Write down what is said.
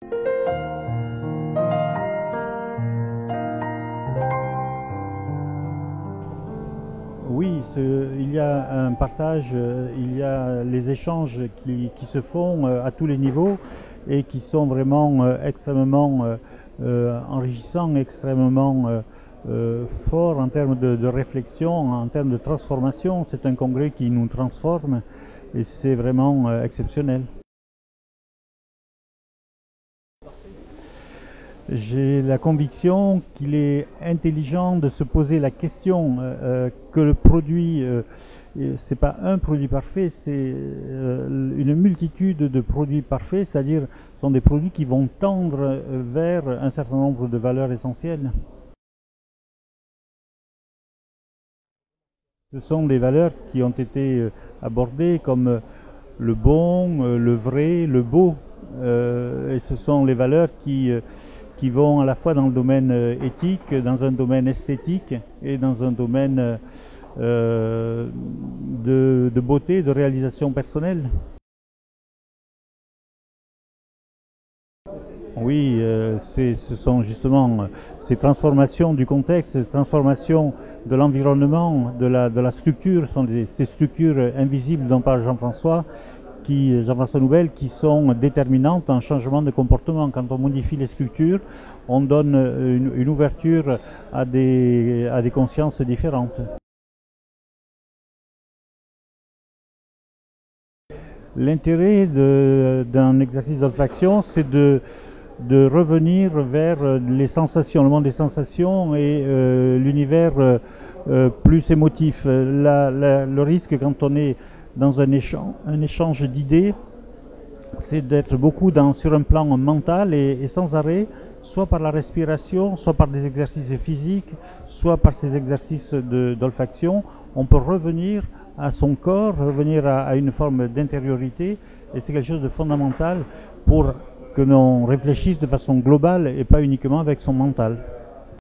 Oui, il y a un partage, il y a les échanges qui se font à tous les niveaux et qui sont vraiment extrêmement enrichissants, extrêmement forts en termes de réflexion, en termes de transformation. C'est un congrès qui nous transforme et c'est vraiment exceptionnel. J'ai la conviction qu'il est intelligent de se poser la question que le produit, c'est pas un produit parfait, c'est une multitude de produits parfaits, c'est-à-dire ce sont des produits qui vont tendre vers un certain nombre de valeurs essentielles. Ce sont des valeurs qui ont été abordées comme le bon, le vrai, le beau, et ce sont les valeurs qui vont à la fois dans le domaine éthique, dans un domaine esthétique et dans un domaine de beauté, de réalisation personnelle. Oui, ce sont justement ces transformations du contexte, ces transformations de l'environnement, de la structure, sont ces structures invisibles dont parle Jean-François Nouvel, qui sont déterminantes en changement de comportement. Quand on modifie les structures, on donne une ouverture à des consciences différentes. L'intérêt d'un exercice d'olfaction, c'est de revenir vers les sensations, le monde des sensations et l'univers plus émotif. Le risque quand on est dans un échange d'idées, c'est d'être beaucoup sur un plan mental et sans arrêt, soit par la respiration, soit par des exercices physiques, soit par ces exercices d'olfaction. On peut revenir à son corps, revenir à une forme d'intériorité, et c'est quelque chose de fondamental pour que l'on réfléchisse de façon globale et pas uniquement avec son mental.